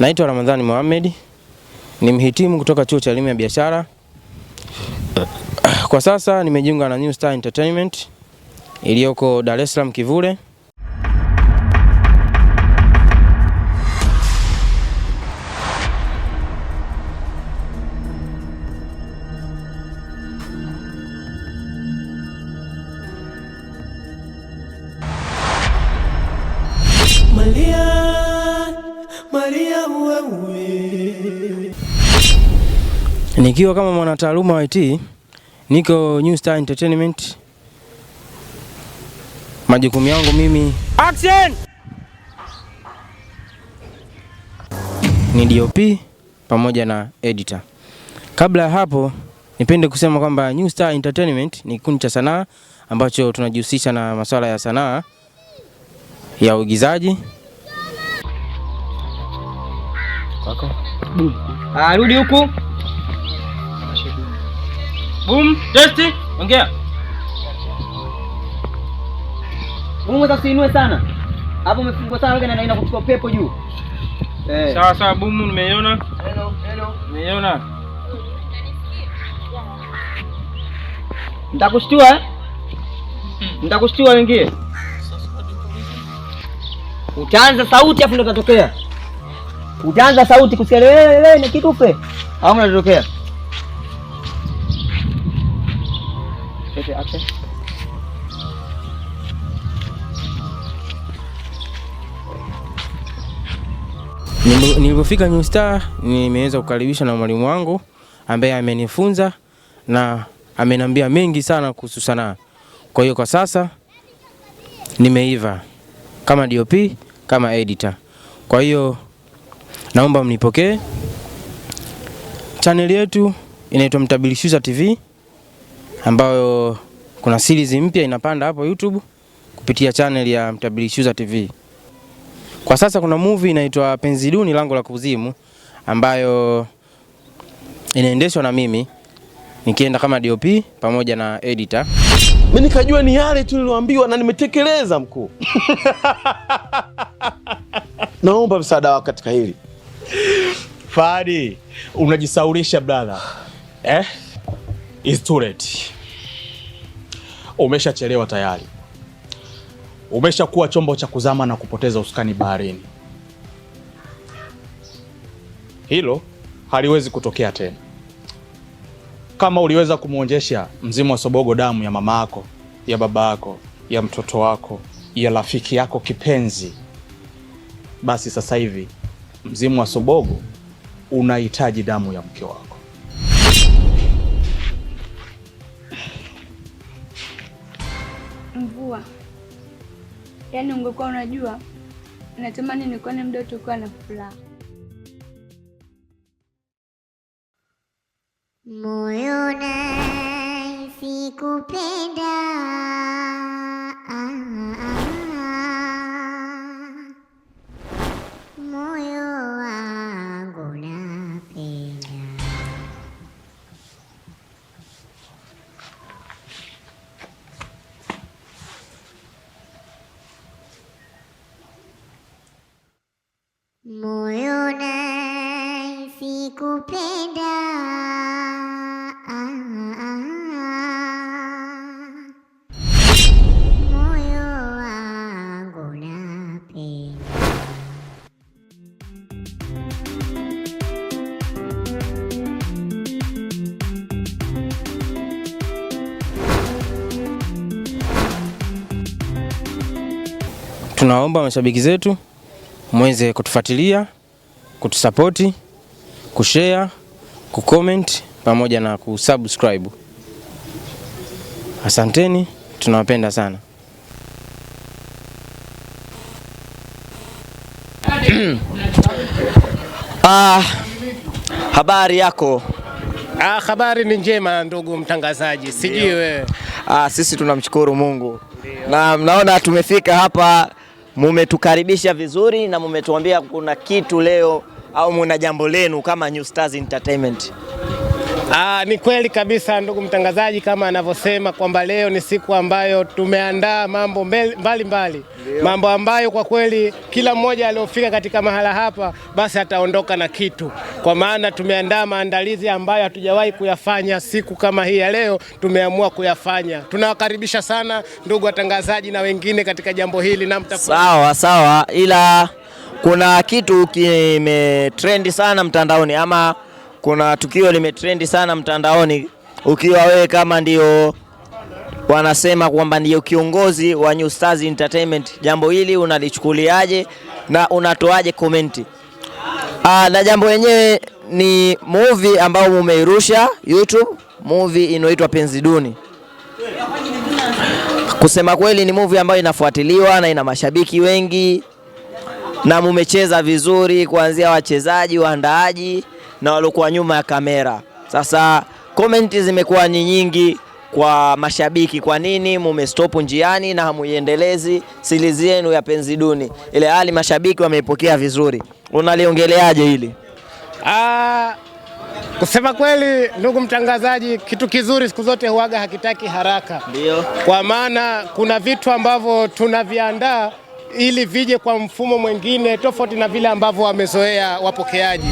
Naitwa Ramadhani Mohamed, ni mhitimu kutoka chuo cha elimu ya biashara. Kwa sasa nimejiunga na New Star Entertainment iliyoko Dar es Salaam Kivule. Nikiwa kama mwanataaluma wa IT, niko New Star Entertainment. Majukumu yangu mimi action ni DOP pamoja na editor. Kabla ya hapo, nipende kusema kwamba New Star Entertainment ni kikundi cha sanaa ambacho tunajihusisha na masuala ya sanaa ya uigizaji. Kaka, rudi huku. Boom, testi, ongea. Boom, usiinue sana. Hapo umefungwa sana wewe na inaenda kuchukua pepo juu. Sawa sawa, boom, nimeiona. Hello. Nimeiona. Nitakushtua Nitakushtua wengine. Utaanza sauti afu ndo tatokea. Utaanza sauti kusikia lele ni kitupe. Au mnatokea? Action. Nilipofika New Star nimeweza kukaribishwa na mwalimu wangu ambaye amenifunza na ameniambia mengi sana kuhusu sanaa. Kwa hiyo kwa sasa nimeiva kama DOP, kama editor. Kwa hiyo naomba mnipokee. Channel yetu inaitwa Mtabilishuza TV, ambayo kuna series mpya inapanda hapo YouTube kupitia channel ya Mtabilishuza TV. Kwa sasa kuna movie inaitwa Penzi Duni Lango la Kuzimu, ambayo inaendeshwa na mimi nikienda kama DOP pamoja na editor. Mimi nikajua ni yale tu niliyoambiwa na nimetekeleza mkuu. Naomba msaada wako katika hili. Fadi, unajisaulisha brother. It's too late. Umeshachelewa tayari. Umeshakuwa chombo cha kuzama na kupoteza usukani baharini. Hilo haliwezi kutokea tena. Kama uliweza kumuonjesha mzimu wa Sobogo damu ya mama yako, ya baba yako, ya mtoto wako, ya rafiki yako kipenzi, basi sasa hivi mzimu wa Sobogo unahitaji damu ya mke wako. Mvua, yaani ungekuwa unajua, natamani nikuone muda utakuwa na furaha. Moyo nahisi kupenda, moyo wangu napenda. Moyo nahisi kupenda, moyo wangu napenda. Tunaomba mashabiki zetu muweze kutufuatilia, kutusapoti, kushare, kucomment pamoja na kusubscribe. Asanteni, tunawapenda sana. Habari yako? Habari ni njema ndugu mtangazaji. Sijui wewe. Sisi tunamshukuru Mungu. Na mnaona tumefika hapa, mumetukaribisha vizuri na mumetuambia kuna kitu leo au muna jambo lenu kama New Stars Entertainment. Ni kweli kabisa ndugu mtangazaji, kama anavyosema kwamba leo ni siku ambayo tumeandaa mambo mbalimbali, mambo ambayo kwa kweli kila mmoja aliyofika katika mahala hapa basi ataondoka na kitu, kwa maana tumeandaa maandalizi ambayo hatujawahi kuyafanya. Siku kama hii ya leo tumeamua kuyafanya. Tunawakaribisha sana ndugu watangazaji na wengine katika jambo hili na Sawa, ila kuna kitu kimetrendi sana mtandaoni, ama kuna tukio limetrendi sana mtandaoni, ukiwa wewe kama ndio wanasema kwamba ndio kiongozi wa New Stars Entertainment, jambo hili unalichukuliaje na unatoaje komenti? Na jambo lenyewe ni movie ambayo mumeirusha YouTube, movie inaitwa Penzi Duni. Kusema kweli ni movie ambayo inafuatiliwa na ina mashabiki wengi, na mumecheza vizuri kuanzia wachezaji, waandaaji na waliokuwa nyuma ya kamera. Sasa komenti zimekuwa nyingi kwa mashabiki, kwa nini mumestop njiani na hamuiendelezi series yenu ya Penzi Duni, ile hali mashabiki wameipokea vizuri. Unaliongeleaje hili? Kusema kweli ndugu mtangazaji, kitu kizuri siku zote huaga hakitaki haraka. Ndio. Kwa maana kuna vitu ambavyo tunaviandaa ili vije kwa mfumo mwingine tofauti na vile ambavyo wamezoea wapokeaji.